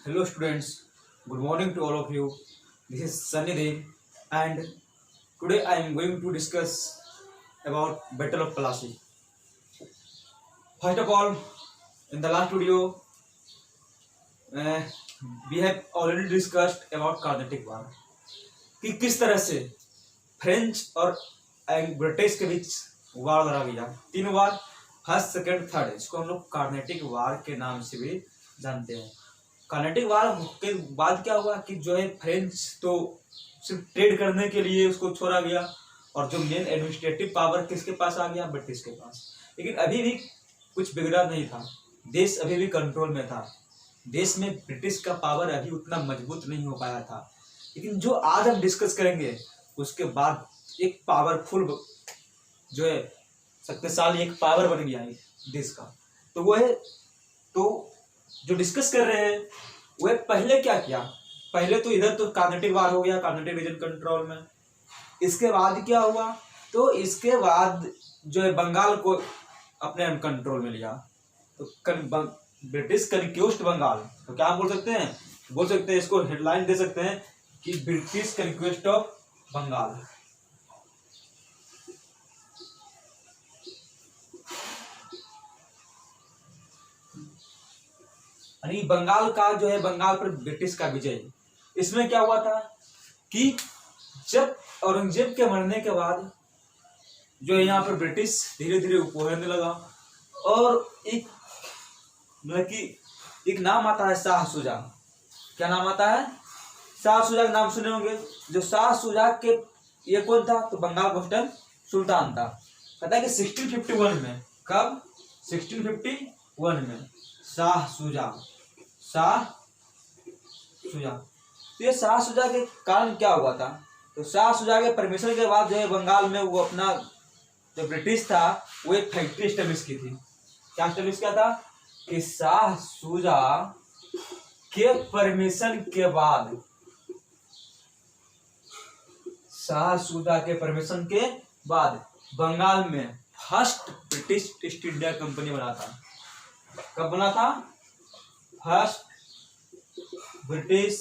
Hello students, good morning to all of you. This is Sunny Dev and today I am going to discuss about Battle of Plassey. First of all, in the last video, uh, we have already discussed about Carnatic War कि किस तरह से French और British के बीच वार लड़ा गया। तीन वार, first second third, इसको हम लोग कार्नेटिक वार के नाम से भी जानते हैं। कार्नेटिक वार के बाद क्या हुआ कि जो है फ्रेंच तो सिर्फ ट्रेड करने के लिए उसको छोड़ा गया और जो मेन एडमिनिस्ट्रेटिव पावर किसके पास आ गया, ब्रिटिश के पास। लेकिन अभी भी कुछ बिगड़ा नहीं था, देश अभी भी कंट्रोल में था। देश में ब्रिटिश का पावर अभी उतना मजबूत नहीं हो पाया था। लेकिन जो आज हम डिस्कस करेंगे उसके बाद एक पावरफुल जो है शक्तिशाली एक पावर बन गया है देश का। तो वो है, तो जो डिस्कस कर रहे हैं वह पहले क्या किया। पहले तो इधर तो कार्नेटिक वार हो गया, कार्नेटिक रीजन कंट्रोल में। इसके बाद क्या हुआ, तो इसके बाद जो है बंगाल को अपने कंट्रोल में लिया। तो ब्रिटिश कन्क्यूस्ट बंगाल, तो क्या बोल सकते हैं इसको हेडलाइन दे सकते हैं कि ब्रिटिश कन्क्वेस्ट ऑफ बंगाल। यानी बंगाल का जो है, बंगाल पर ब्रिटिश का विजय। इसमें क्या हुआ था कि जब औरंगजेब के मरने के बाद जो है यहाँ पर ब्रिटिश धीरे धीरे उभरने लगा और एक मतलब कि एक नाम आता है शाह शुजा। क्या नाम आता है? शाह शुजा का नाम सुने होंगे। जो शाह शुजा के ये कौन था, तो बंगाल का सुल्तान था। कहता है कि 1651 में, कब? 1651 में शाह शुजा। तो ये शाह शुजा के कारण क्या हुआ था, तो शाह शुजा के परमिशन के बाद जो है बंगाल में वो अपना जो ब्रिटिश था वो एक फैक्ट्री स्टेब्लिश की थी। क्या स्टेब्लिश किया था कि शाह शुजा के परमिशन के बाद, शाह शुजा के परमिशन के बाद बंगाल में first British East India company बना था। कब बना था? First British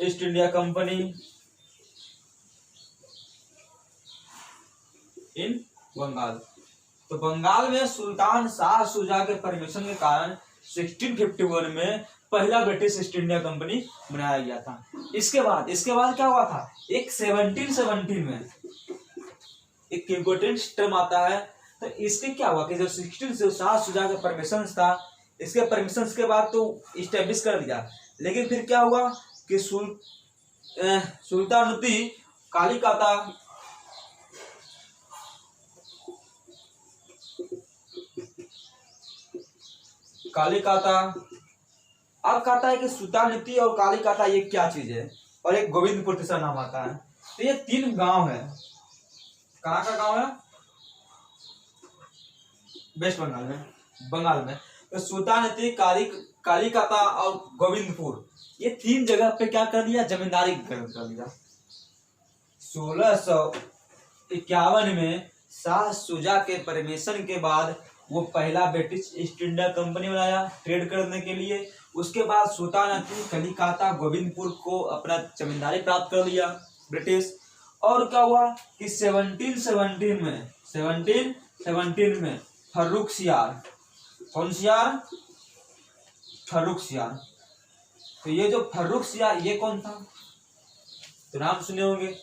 East India company in Bengal. तो बंगाल में सुल्तान शाह शुजा के परमिशन के कारण 1651 में पहला ब्रिटिश ईस्ट इंडिया कंपनी बनाया गया था। इसके बाद क्या हुआ था, एक 1717 में एक इम्पोर्टेंट टर्म आता है। तो इसके क्या हुआ कि जब 16 से शाह शुजा के परमिशन था, इसके परमिशन के बाद तो इस्टेब्लिश कर दिया। लेकिन फिर क्या हुआ कि सुल्तानुद्दीन कालीकाता अब कहता है कि सुल्तानुद्दीन और कालीकाता ये क्या चीज है, और एक गोविंदपुर तीसरा नाम आता है। तो ये तीन गांव है। कहाँ का गांव है? वेस्ट बंगाल में। तो सुल्तानुद्दीन, कालीकाता और गोविंदपुर, ये तीन जगह पे क्या कर लिया, जमींदारी कर लिया। 1651 में शाह शुजा के परमिशन के बाद वो पहला ब्रिटिश ईस्ट इंडिया कंपनी बनाया ट्रेड करने के लिए। उसके बाद सुल्तानुद्दीन कलिकाता गोविंदपुर को अपना जमींदारी प्राप्त कर लिया ब्रिटिश। और क्या हुआ कि 1717 में फर्रुख सियार, कौन सियार? फर्रुख सियार। तो ये जो फर्रुख सियार ये कौन था, तो नाम सुने होंगे।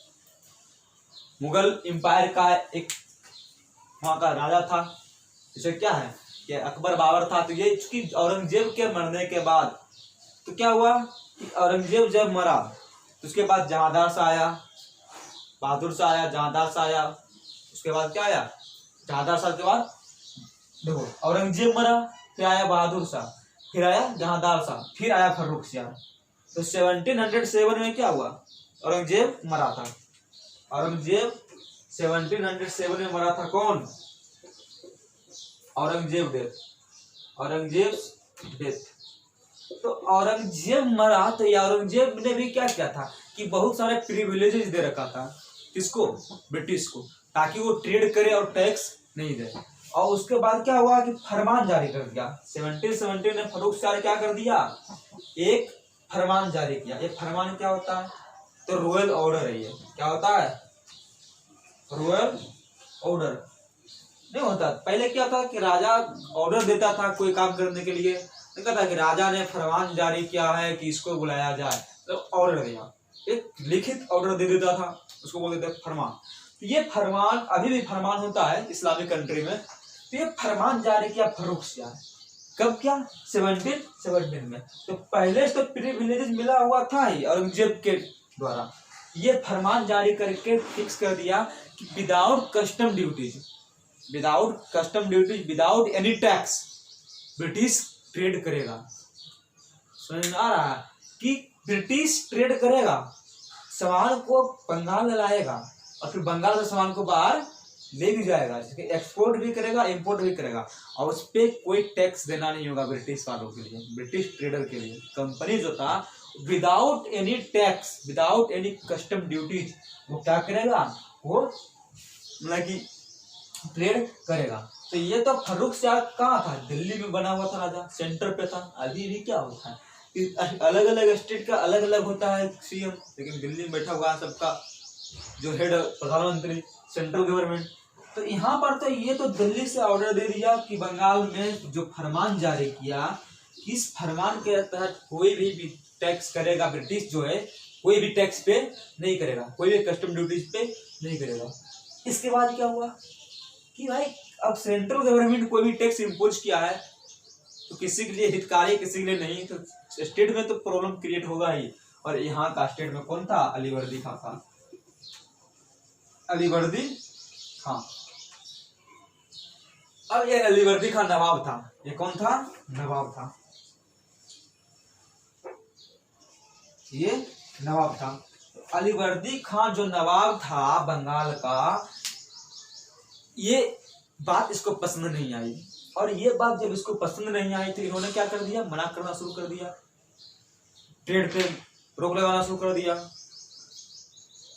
मुगल एम्पायर का एक वहां का राजा था। इसे क्या है कि अकबर बाबर था। तो ये चूंकि औरंगजेब के मरने के बाद तो क्या हुआ कि औरंगजेब जब मरा तो उसके बाद जहांदार शाह आया, बहादुर शाह आया, जहांदार शाह आया। उसके बाद क्या आया, जहांदार शाह के बाद देखो औरंगजेब मरा, फिर आया बहादुर शाह, फिर आया जहांदार शाह, फिर आया फर्रुख सियार। तो 1707 में क्या हुआ, औरंगजेब मरा था। औरंगजेब 1707 में मरा था। कौन? औरंगजेब डेथ। तो औरंगजेब मरा तो ये औरंगजेब ने भी क्या किया था कि बहुत सारे प्रिविलेजेस दे रखा था। किसको? ब्रिटिश को, ताकि वो ट्रेड करे और टैक्स नहीं दे। और उसके बाद क्या हुआ कि फरमान जारी कर दिया। 1717 ने फर्रुखशाह क्या कर दिया, एक फरमान जारी किया। ये फरमान क्या होता है, तो रॉयल ऑर्डर है। ये क्या होता है, रॉयल ऑर्डर नहीं होता। पहले क्या था कि राजा ऑर्डर देता था कोई काम करने के लिए, कहता था कि राजा ने फरमान जारी किया है कि इसको बुलाया जाए, तो ऑर्डर दिया, एक लिखित ऑर्डर दे देता था, उसको बोल देते फरमान। तो ये फरमान अभी भी फरमान होता है इस्लामिक कंट्री में। तो ये फरमान जारी किया फर्रुखशाह, कब क्या, 1717 में। तो पहले से तो प्रिविलेजेस मिला हुआ था ही औरंगजेब के द्वारा। ये फरमान जारी करके फिक्स कर दिया कि without custom duties, without any tax British trade करेगा। समझ में आ रहा है कि ब्रिटिश ट्रेड करेगा, सामान को बंगाल में लाएगा और फिर बंगाल से सामान को बाहर ले भी जाएगा, एक्सपोर्ट भी करेगा, इंपोर्ट भी करेगा, और उस पर कोई टैक्स देना नहीं होगा ब्रिटिश वालों के लिए, ब्रिटिश ट्रेडर के लिए। कंपनी जो था without any tax, without any custom duties, वो क्या करेगा, वो मतलब कि ट्रेड करेगा। तो ये तो फर्रुखशाह कहाँ था, दिल्ली में बना हुआ था राजा, सेंटर पे था। अभी भी क्या होता है, अलग अलग स्टेट का अलग अलग होता है सीएम, लेकिन दिल्ली में बैठा हुआ है सबका जो हेड प्रधानमंत्री, सेंट्रल गवर्नमेंट। तो यहाँ पर तो ये तो दिल्ली से ऑर्डर दे दिया कि बंगाल में जो फरमान जारी किया, इस फरमान के तहत कोई भी टैक्स करेगा ब्रिटिश जो है, कोई भी टैक्स पे नहीं करेगा, कोई भी कस्टम ड्यूटीज पे नहीं करेगा। इसके बाद क्या हुआ कि भाई अब सेंट्रल गवर्नमेंट कोई भी टैक्स इम्पोज किया है तो किसी के लिए हितकारी, किसी के लिए नहीं, तो स्टेट में तो प्रॉब्लम क्रिएट होगा ही। और यहाँ का स्टेट में कौन था, अलीवर्दी खां था, अलीवर्दी खां। अब ये अलीवर्दी खां नवाब था, ये कौन था, नवाब था, ये नवाब था। अलीवर्दी खां जो नवाब था बंगाल का, ये बात इसको पसंद नहीं आई, और ये बात जब इसको पसंद नहीं आई तो इन्होंने क्या कर दिया, मना करना शुरू कर दिया, ट्रेड पे रोक लगाना शुरू कर दिया।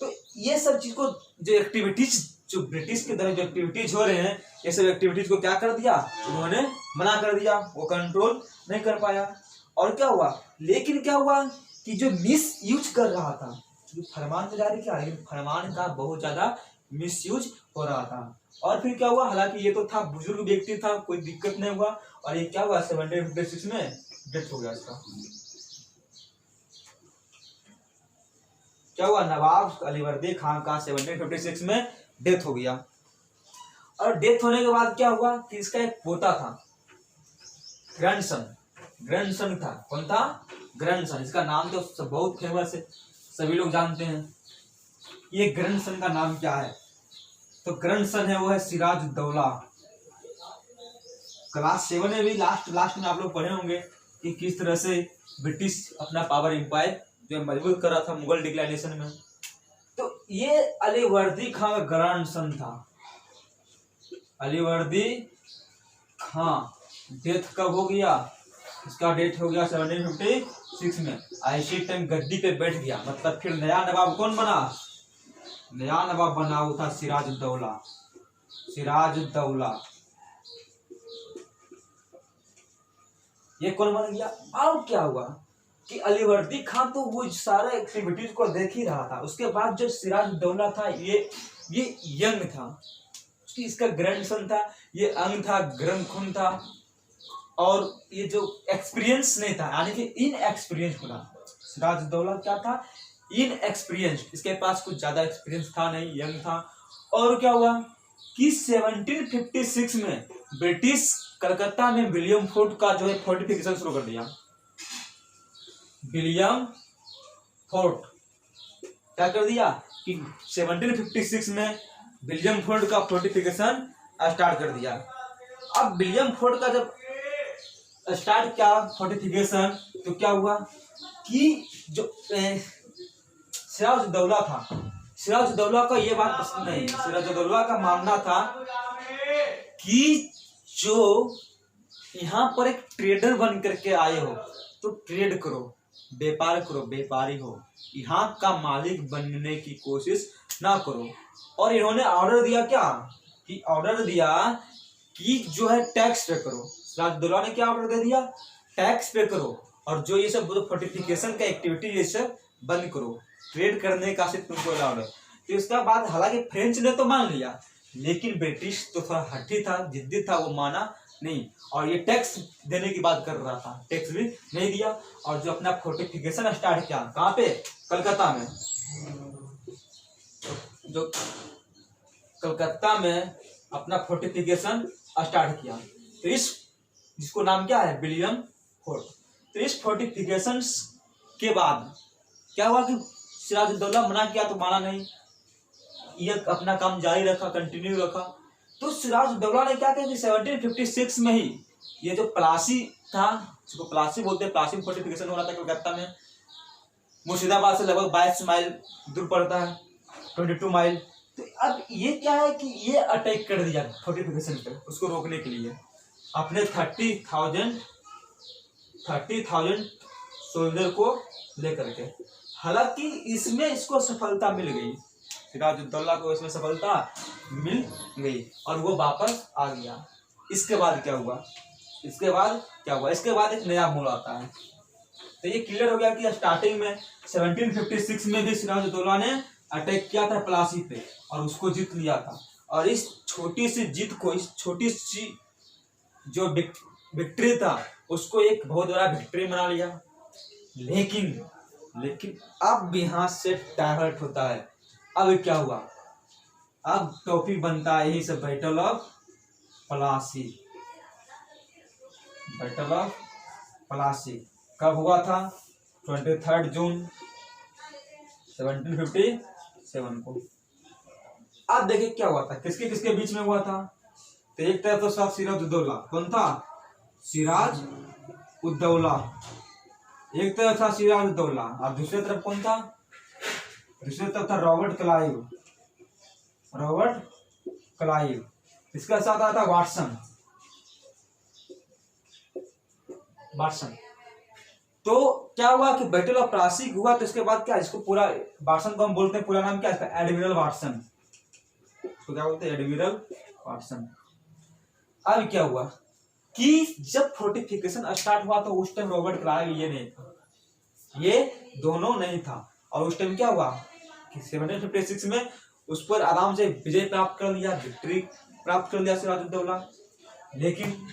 तो ये सब चीज को, जो एक्टिविटीज, जो ब्रिटिश के द्वारा जो एक्टिविटीज हो रहे हैं, ये सब एक्टिविटीज को क्या कर दिया, उन्होंने मना कर दिया, वो कंट्रोल नहीं कर पाया। और क्या हुआ, लेकिन क्या हुआ कि जो मिस यूज कर रहा था, जो फरमान तो जारी किया, लेकिन फरमान का बहुत ज्यादा मिस यूज हो रहा था। और फिर क्या हुआ, हालांकि ये तो था बुजुर्ग व्यक्ति था, कोई दिक्कत नहीं हुआ, और ये क्या हुआ 1756 में डेथ हो गया इसका। क्या हुआ, नवाब अलीवर्दी खां का 1756 में डेथ हो गया। और डेथ होने के बाद क्या हुआ कि इसका एक पोता था, ग्रैंडसन था, कौन था, ग्रैंडसन। इसका नाम तो बहुत फेमस है, सभी लोग जानते हैं। ये ग्रैंडसन का नाम क्या है, तो ग्रैंडसन है वो है सिराजुद्दौला। क्लास 7 में भी लास्ट में आप लोग पढ़े होंगे कि किस तरह से ब्रिटिश अपना पावर एम्पायर जो मजबूत कर रहा था मुगल डिक्लाइनेशन में। तो ये अलीवर्दी खां का ग्रैंडसन था। अलीवर्दी खां डेथ कब हो गया, इसका डेथ हो गया 1756 में। ऐसी टाइम गद्दी पे बैठ गया, मतलब फिर नया नवाब कौन बना, नया नवाब बना वो था सिराजुद्दौला। ये कौन बन गया। अब क्या हुआ कि अलीवर्दी खां तो वो सारे एक्टिविटीज को देख ही रहा था। उसके बाद जो सिराजुद्दौला था, ये यंग था, इसका ग्रैंडसन था, ये अंग था, गर्म खून था, और ये जो एक्सपीरियंस नहीं था, यानी कि इनएक्सपीरियंस था। सिराजुद्दौला क्या था, इनएक्सपीरियंस, इसके पास कुछ ज्यादा एक्सपीरियंस था नहीं, यंग था। और क्या हुआ कि 1756 में ब्रिटिश कलकत्ता में विलियम फोर्ट का जो है फोर्टिफिकेशन शुरू कर दिया। विलियम फोर्ट क्या कर दिया कि 1756 में विलियम फोर्ट का फोर्टिफिकेशन स्टार्ट कर दिया। अब विलियम फोर्ट का जब स्टार्ट किया फोर्टिफिकेशन, तो क्या हुआ कि जो सिराजुद्दौला था, सिराजुद्दौला को ये बात पसंद नहीं। सिराजुद्दौला का मानना था कि जो यहाँ पर एक ट्रेडर बन करके आए हो तो ट्रेड करो, व्यापार करो, व्यापारी हो, यहाँ का मालिक बनने की कोशिश ना करो। और इन्होंने ऑर्डर दिया क्या कि ऑर्डर दिया कि जो है टैक्स पे करो। सिराजुद्दौला ने क्या ऑर्डर दे दिया, टैक्स पे करो, और जो ये सब फोर्टिफिकेशन का एक्टिविटी ये सब बंद करो, ट्रेड करने का सिर्फ तुमको अलाउड है। तो इसका बाद हालांकि फ्रेंच ने तो मान लिया, लेकिन ब्रिटिश तो थोड़ा हठी था, जिद्दी था, वो माना नहीं, और ये टैक्स देने की बात कर रहा था, टैक्स भी नहीं दिया। और जो अपना फोर्टिफिकेशन स्टार्ट किया, कहाँ पे, कलकत्ता में, जो कलकत्ता में अपना फोर्टिफिकेशन स्टार्ट किया। तो इस जिसको नाम क्या है, विलियम फोर्ट। तो इस फोर्टिफिकेशन के बाद क्या हुआ कि सिराजुद्दौला मना किया तो माना नहीं, ये अपना काम जारी रखा, कंटिन्यू रखा। तो सिराजुद्दौला ने क्या किया कि 1756 में ही ये जो प्लासी था, जिसको प्लासी बोलते हैं, प्लासी फोर्टिफिकेशन हो रहा था कलकत्ता में, मुर्शिदाबाद से लगभग 22 माइल दूर पड़ता है, 22 माइल। तो अब ये क्या है कि ये अटैक कर दिया फोर्टिफिकेशन पे, उसको रोकने के लिए अपने 30,000 सोल्जर को लेकर के। हालांकि इसमें इसको सफलता मिल गई, सिराजुद्दौला को इसमें सफलता मिल गई और वो वापस आ गया। इसके बाद क्या हुआ, इसके बाद एक नया मोड़ आता है। तो ये क्लियर हो गया कि स्टार्टिंग में 1756 में भी सिराजुद्दौला ने अटैक किया था प्लासी पे और उसको जीत लिया था। और इस छोटी सी जीत को, इस छोटी सी जो विक्ट्री था, उसको एक बहुत बड़ा विक्ट्री बना लिया। लेकिन अब यहाँ से डाइवर्ट होता है। अब क्या हुआ, अब टॉपिक बनता है यही सब, battle of Plassey. Battle of Plassey कब हुआ था, 23 जून 1757 को। अब देखिए क्या हुआ था, किसके किसके बीच में हुआ था। तो एक तरफ तो साहब सिराजुद्दौला, कौन था, सिराजुद्दौला, एक तरफ था सिराजुद्दौला, और दूसरी तरफ कौन था, दूसरी तरफ था रॉबर्ट क्लाइव। इसके साथ आता वाटसन। तो क्या हुआ कि बैटल ऑफ प्लासी हुआ। तो इसके बाद क्या, इसको पूरा, वाटसन को हम बोलते हैं, पूरा नाम क्या है, एडमिरल वाटसन। तो क्या बोलते हैं, एडमिरल वाटसन। अब क्या हुआ कि जब फोर्टिफिकेशन स्टार्ट हुआ तो उस टाइम रॉबर्ट क्लाइव ये नहीं था, ये दोनों नहीं था। और उस टाइम क्या हुआ कि 1756 में उस पर आराम से विजय प्राप्त कर लिया, विक्ट्री प्राप्त कर लिया सिराजुद्दौला। लेकिन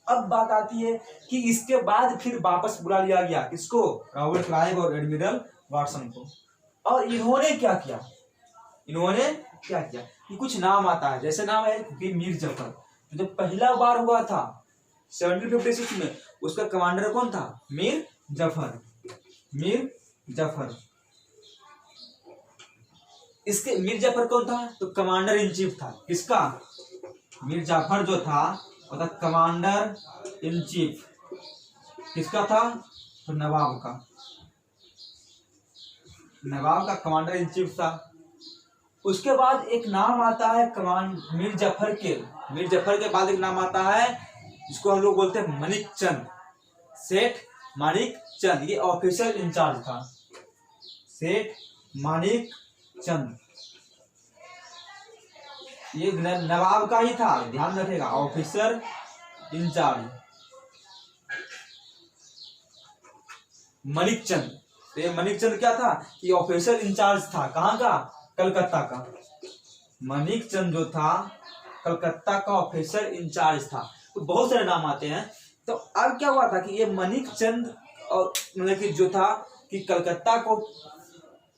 अब बात आती है कि इसके बाद फिर वापस बुला लिया गया किसको, रॉबर्ट क्लाइव और एडमिरल वाटसन को। और इन्होंने क्या किया कि कुछ नाम आता है, जैसे नाम है मीर जफर। तो जब पहला बार हुआ था 1756 में, उसका कमांडर कौन था, मीर जफर। इसके मीर जफर कौन था, तो कमांडर इन चीफ था किसका, मीर जाफर जो था वो था कमांडर इन चीफ। किसका था, तो नवाब का कमांडर इन चीफ था। उसके बाद एक नाम आता है मीर जफर के बाद एक नाम आता है जिसको हम लोग बोलते हैं मानिक चंद, सेठ मानिक चंद। ये ऑफिसर इंचार्ज था, सेठ मानिक चंद, ये नवाब का ही था, ध्यान रखेगा, ऑफिसर इंचार्ज मानिक चंद। तो ये मानिक चंद क्या था, ये ऑफिसर इंचार्ज था, कहाँ का, कलकत्ता का। मानिक चंद जो था कलकत्ता का ऑफिसर इंचार्ज था। तो बहुत सारे नाम आते हैं। तो अब क्या हुआ था कि ये मानिक चंद, और मतलब कि जो था कि कलकत्ता को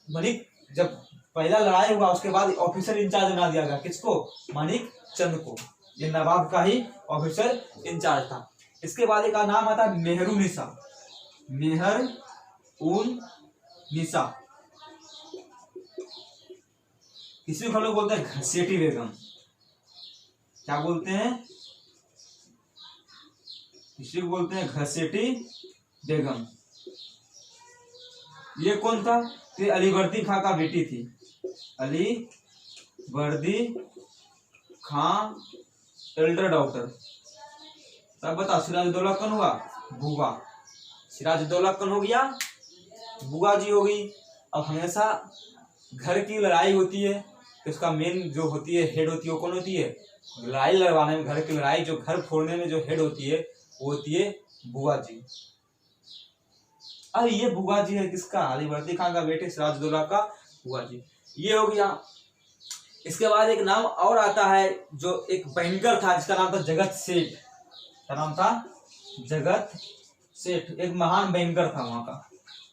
मानिक, जब पहला लड़ाई हुआ उसके बाद ऑफिसर इंचार्ज बना दिया गया किसको, मानिक चंद को। ये नवाब का ही ऑफिसर इंचार्ज था। इसके बाद एक नाम आता है मेहरुनिसा। किसी को लोग बोलते हैं घसेटी बेगम। क्या बोलते हैं, किसी को बोलते हैं घसेटी बेगम। ये कौन था, ये अलीवर्दी खां का बेटी थी, अलीवर्दी खां एल्डर डॉक्टर। तब बता सिराजुद्दौला कौन हुआ, बुआ। सिराजुद्दौला कौन हो गया, बुआ जी हो गई। अब हमेशा घर की लड़ाई होती है तो इसका मेन जो होती है, हेड होती है, वो कौन होती है, लड़ाई लड़वाने में, घर की लड़ाई, जो घर फोड़ने में जो हेड होती है वो होती है बुआ जी। अब ये बुआ जी है किसका? अली वर्दी खान का बेटे सिराजुद्दौला का बुआ जी। ये हो गया। इसके बाद एक नाम और आता है जो एक बैंकर था जिसका नाम था जगत सेठ। क्या नाम था? जगत सेठ। एक महान बैंकर था वहां का,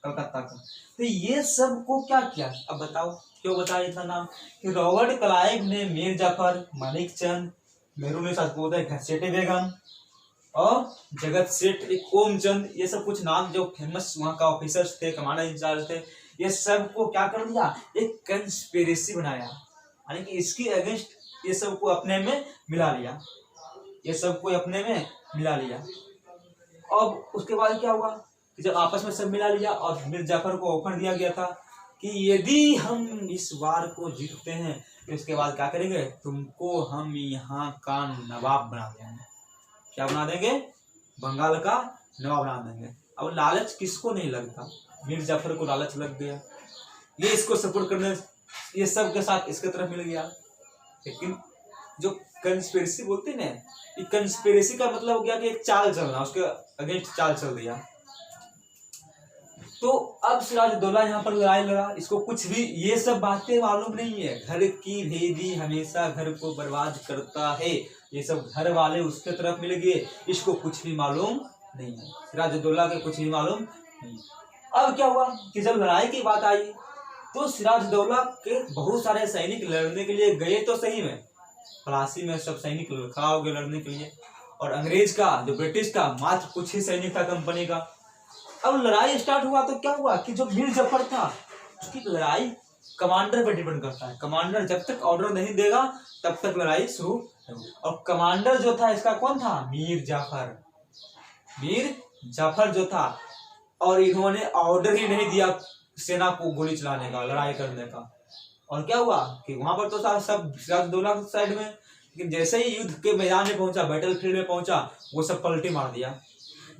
कलकत्ता का। तो ये सब को क्या किया अब बताओ, क्यों बताया इतना नाम? कि रॉबर्ट क्लाइव ने मीर जाफर, मानिक चंद, मेहरुनिसा घसेटे बेगम और जगत सेठ, एक ओमचंद, ये सब कुछ नाम जो फेमस वहां का ऑफिसर्स थे, कमांडर इंचार्ज थे, ये सब को क्या कर दिया? एक कंस्पिरेसी बनाया, यानी कि इसके अगेंस्ट ये सब को अपने में मिला लिया, ये सब को अपने में मिला लिया। अब उसके बाद क्या हुआ कि जब आपस में सब मिला लिया और मीर जाफर को ऑफर दिया गया था कि यदि हम इस वार को जीतते हैं तो इसके बाद क्या करेंगे? तुमको हम यहाँ का नवाब बना देंगे। क्या बना देंगे? बंगाल का नवाब बना देंगे। अब लालच किसको नहीं लगता? मीर जाफर को लालच लग गया, ये इसको सपोर्ट करने, ये सब के साथ इसके तरफ मिल गया। लेकिन जो कंस्पिरेसी बोलते ना, ये कंस्पिरेसी का मतलब हो गया कि एक चाल चलना, उसके अगेंस्ट चाल चल दिया। तो अब सिराजुद्दौला यहाँ पर लड़ाई लड़ा, इसको कुछ भी ये सब बातें मालूम नहीं है। घर की भेदी हमेशा घर को बर्बाद करता है, ये सब घर वाले उसके तरफ मिल गए, इसको कुछ भी मालूम नहीं है, सिराजुद्दौला के कुछ भी मालूम नहीं। अब क्या हुआ कि जब लड़ाई की बात आई तो सिराजुद्दौला के बहुत सारे सैनिक लड़ने के लिए गए, तो सही में प्लासी में सब सैनिक खड़ा हो गए लड़ने के लिए, और अंग्रेज का, जो ब्रिटिश का, मात्र कुछ ही सैनिक था कंपनी का। अब लड़ाई स्टार्ट हुआ तो क्या हुआ कि जो मीर जाफर था, उसकी लड़ाई कमांडर पर डिपेंड करता है। कमांडर जब तक ऑर्डर नहीं देगा तब तक लड़ाई शुरू नहीं। और कमांडर जो था इसका कौन था? मीर जाफर। मीर जाफर जो था, और इन्होंने ऑर्डर ही नहीं दिया सेना को गोली चलाने का, लड़ाई करने का। और क्या हुआ कि वहां पर तो सब सिराजुद्दौला की साइड में, लेकिन जैसे ही युद्ध के मैदान में पहुंचा, बैटल फील्ड में पहुंचा, वो सब पलटी मार दिया,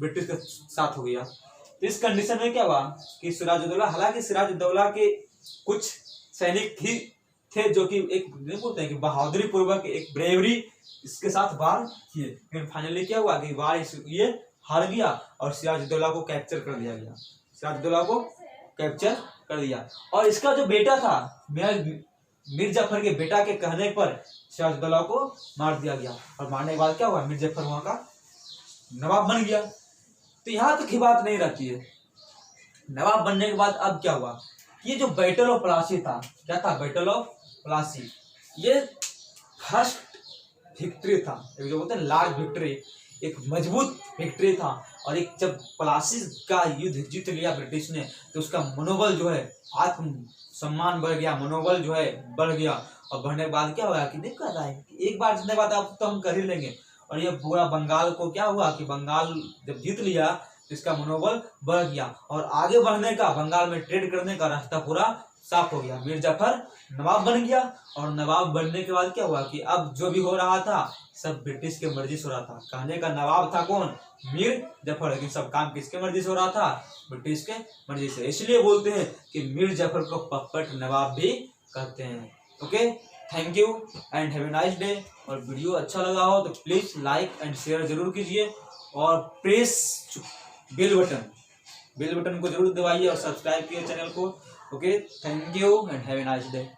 ब्रिटिश के साथ हो गया। तो इस कंडीशन में क्या हुआ कि सिराजुद्दौला, हालांकि सिराजुद्दौला के कुछ सैनिक ही थे जो कि एक नहीं बोलते हैं कि बहादुरी पूर्वक एक ब्रेवरी इसके साथ वार किए, लेकिन फाइनली क्या हुआ कि वार ये हार गया और सिराजुद्दौला को कैप्चर कर दिया गया। सिराजुद्दौला को कैप्चर कर दिया। और इसका जो बेटा था, मीर जाफर के बेटा के कहने पर सिराजुद्दौला को मार दिया गया, और मारने के बाद क्या हुआ? मीर जाफर वहां का नवाब बन गया। तो यहाँ तक ही बात नहीं रहती है। नवाब बनने के बाद अब क्या हुआ? ये जो बैटल ऑफ प्लासी था, क्या था? बैटल ऑफ प्लासी, ये फर्स्ट विक्ट्री था, एक जो बोलते हैं लार्ज विक्ट्री, एक मजबूत विक्ट्री था। और एक जब प्लासी का युद्ध जीत लिया ब्रिटिश ने, तो उसका मनोबल जो है, आत्म सम्मान बढ़ गया, मनोबल जो है बढ़ गया। और बढ़ने के बाद क्या हुआ कि नहीं कर रहा है, एक बार जीतने के बाद अब तो हम कर ही लेंगे। और ये पूरा बंगाल को क्या हुआ कि बंगाल जब जीत लिया तो इसका मनोबल बढ़ गया, और आगे बढ़ने का, बंगाल में ट्रेड करने का रास्ता पूरा साफ हो गया। मीर जाफर नवाब बन गया, और नवाब बनने के बाद क्या हुआ कि अब जो भी हो रहा था सब ब्रिटिश के मर्जी से हो रहा था। कहने का नवाब था कौन? मीर जाफर, लेकिन सब काम किसके मर्जी से हो रहा था? ब्रिटिश के मर्जी से। इसलिए बोलते हैं कि मीर जाफर को पप्पट नवाब भी कहते हैं। Okay, thank you and have a nice day. और वीडियो अच्छा लगा हो तो प्लीज लाइक एंड शेयर जरूर कीजिए, और प्रेस बेल बटन को जरूर दबाइए, और सब्सक्राइब कीजिए चैनल को। Okay, thank you and have a nice day.